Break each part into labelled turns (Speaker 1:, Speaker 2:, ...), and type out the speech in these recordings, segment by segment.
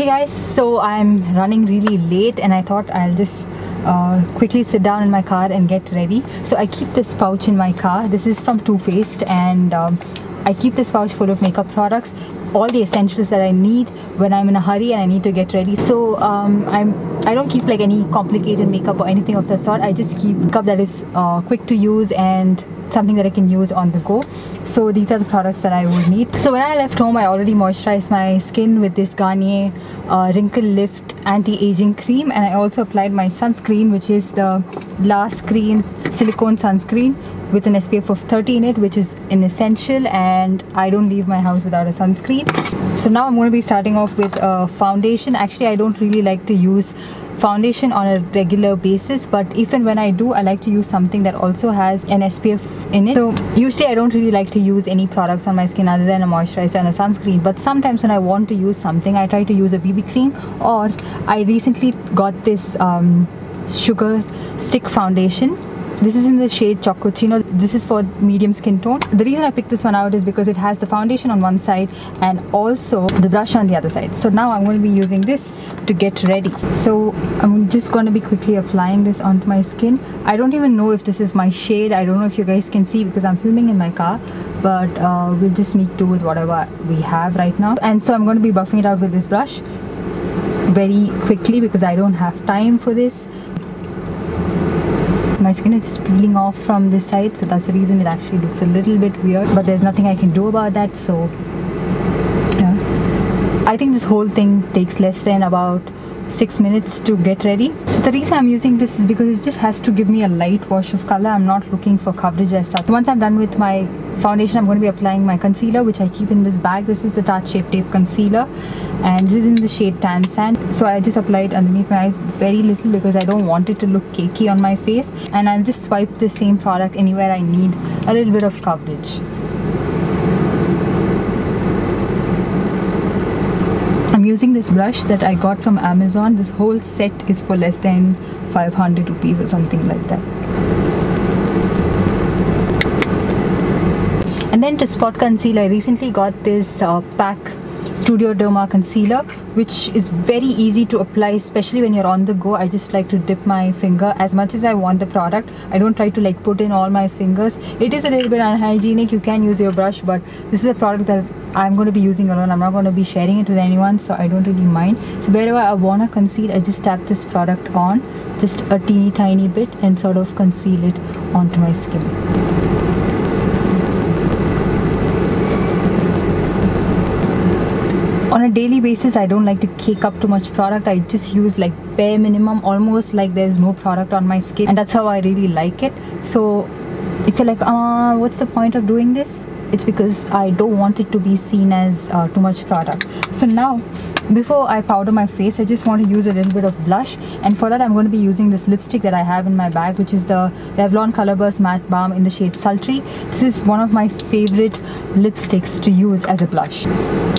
Speaker 1: guys, so I'm running really late and I thought I'll just quickly sit down in my car and get ready. So I keep this pouch in my car. This is from Too Faced, and I keep this pouch full of makeup products, all the essentials that I need when I'm in a hurry and I need to get ready. So I don't keep like any complicated makeup or anything of that sort. I just keep makeup that is quick to use and something that I can use on the go. So these are the products that I would need. So when I left home, I already moisturized my skin with this Garnier Wrinkle Lift Anti-Aging Cream, and I also applied my sunscreen, which is the Lash Screen Silicone Sunscreen with an SPF of 30 in it, which is an essential, and I don't leave my house without a sunscreen. So now I'm going to be starting off with a foundation. Actually, I don't really like to use foundation on a regular basis, but even when I do, I like to use something that also has an SPF in it. So usually I don't really like to use any products on my skin other than a moisturizer and a sunscreen, but sometimes when I want to use something, I try to use a BB cream, or I recently got this sugar stick foundation. This is in the shade Chococinno. This is for medium skin tone. The reason I picked this one out is because it has the foundation on one side and also the brush on the other side. So now I'm going to be using this to get ready. So I'm just going to be quickly applying this onto my skin. I don't even know if this is my shade. I don't know if you guys can see because I'm filming in my car, but we'll just make do with whatever we have right now. And so I'm going to be buffing it out with this brush very quickly because I don't have time for this. My skin is just peeling off from this side, so that's the reason it actually looks a little bit weird, but there's nothing I can do about that. So yeah, I think this whole thing takes less than about 6 minutes to get ready. So the reason I'm using this is because it just has to give me a light wash of color. I'm not looking for coverage as such. Once I'm done with my foundation, I'm going to be applying my concealer, which I keep in this bag. This is the Tarte Shape Tape Concealer, and this is in the shade Tan Sand. So I just apply it underneath my eyes very little because I don't want it to look cakey on my face, and I'll just swipe the same product anywhere I need a little bit of coverage. I'm using this brush that I got from Amazon. This whole set is for less than 500 rupees or something like that. And then to spot conceal, I recently got this Pac Studio Derma concealer, which is very easy to apply, especially when you're on the go. I just like to dip my finger as much as I want the product. I don't try to like put in all my fingers. It is a little bit unhygienic. You can use your brush, but this is a product that I'm going to be using alone. I'm not going to be sharing it with anyone, so I don't really mind. So wherever I want to conceal, I just tap this product on just a teeny tiny bit and sort of conceal it onto my skin. On a daily basis, I don't like to cake up too much product. I just use like bare minimum, almost like there's no product on my skin, and that's how I really like it. So if you're like, what's the point of doing this? It's because I don't want it to be seen as too much product. So now, before I powder my face, I just want to use a little bit of blush, and for that I'm going to be using this lipstick that I have in my bag, which is the Revlon Colorburst Matte Balm in the shade Sultry. This is one of my favorite lipsticks to use as a blush.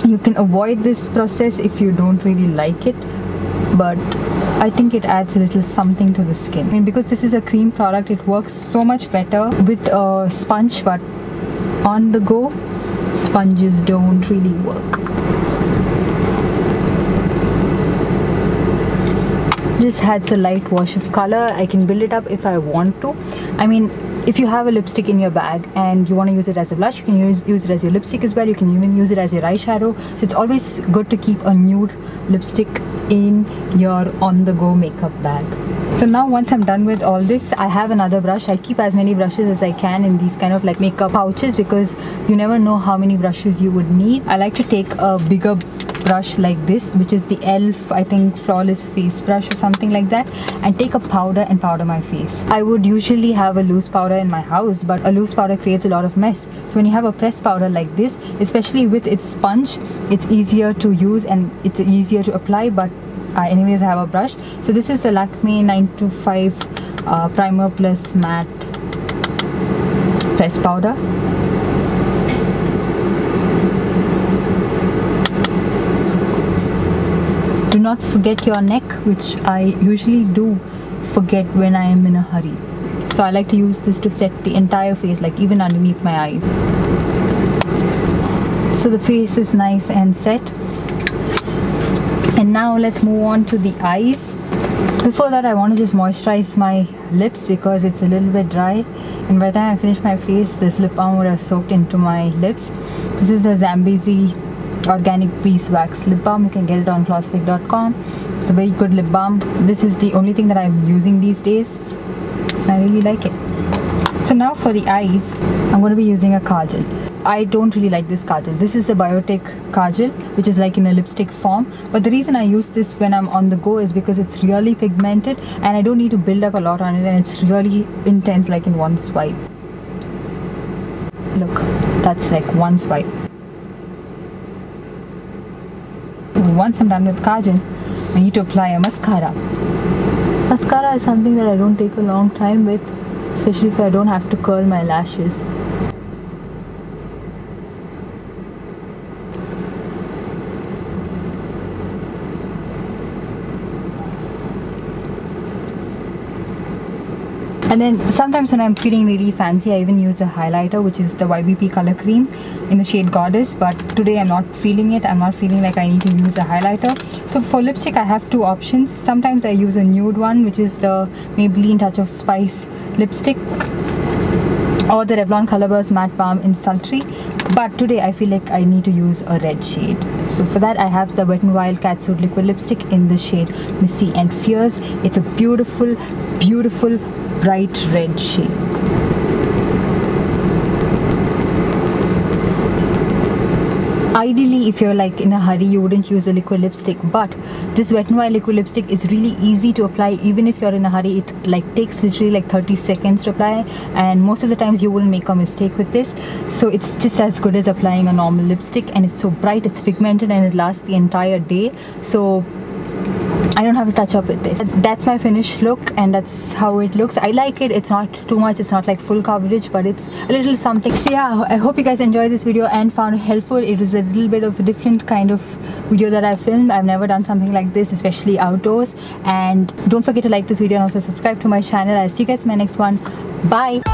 Speaker 1: You can avoid this process if you don't really like it, but I think it adds a little something to the skin. I mean, because this is a cream product, it works so much better with a sponge, but on the go, sponges don't really work. This adds a light wash of color. I can build it up if I want to. I mean, if you have a lipstick in your bag and you want to use it as a blush, you can use it as your lipstick as well. You can even use it as your eyeshadow. So it's always good to keep a nude lipstick in your on-the-go makeup bag. So now once I'm done with all this, I have another brush. I keep as many brushes as I can in these kind of like makeup pouches because you never know how many brushes you would need. I like to take a bigger brush like this, which is the e.l.f. I think Flawless Face Brush or something like that, and take a powder and powder my face. I would usually have a loose powder in my house, but a loose powder creates a lot of mess. So when you have a pressed powder like this, especially with its sponge, it's easier to use and it's easier to apply, but anyways I have a brush. So this is the Lakme 925 Primer Plus Matte Pressed Powder. Do not forget your neck, which I usually do forget when I am in a hurry. So I like to use this to set the entire face, like even underneath my eyes. So the face is nice and set. And Now let's move on to the eyes. Before that, I want to just moisturize my lips because it's a little bit dry, and by the time I finish my face, this lip balm would have soaked into my lips. This is a Zambezi organic beeswax lip balm. You can get it on glossfig.com. It's a very good lip balm. This is the only thing that I'm using these days. I really like it. So now for the eyes, I'm going to be using a kajal. I don't really like this kajal. This is a Biotech kajal, which is like in a lipstick form. But the reason I use this when I'm on the go is because it's really pigmented and I don't need to build up a lot on it, and it's really intense, like in one swipe. Look, that's like one swipe. Once I'm done with kajal, I need to apply a mascara. Mascara is something that I don't take a long time with, especially if I don't have to curl my lashes. And then sometimes when I'm feeling really fancy, I even use a highlighter, which is the YBP color cream in the shade Goddess. But today I'm not feeling it. I'm not feeling like I need to use a highlighter. So for lipstick, I have two options. Sometimes I use a nude one, which is the Maybelline Touch of Spice lipstick, or the Revlon Color Burst Matte Balm in Sultry. But today I feel like I need to use a red shade. So for that, I have the Wet n Wild Catsuit liquid lipstick in the shade Missy and Fierce. It's a beautiful, beautiful bright red shade. Ideally, if you're like in a hurry, you wouldn't use a liquid lipstick, but this Wet n Wild liquid lipstick is really easy to apply. Even if you're in a hurry, it like takes literally like 30 seconds to apply, and most of the times you wouldn't make a mistake with this. So it's just as good as applying a normal lipstick, and it's so bright, it's pigmented, and it lasts the entire day. So I don't have to touch up with this. That's my finished look, and that's how it looks. I like it. It's not too much, it's not like full coverage, but it's a little something. So yeah, I hope you guys enjoyed this video and found it helpful. It was a little bit of a different kind of video that I filmed. I've never done something like this, especially outdoors. And don't forget to like this video and also subscribe to my channel. I'll see you guys in my next one. Bye.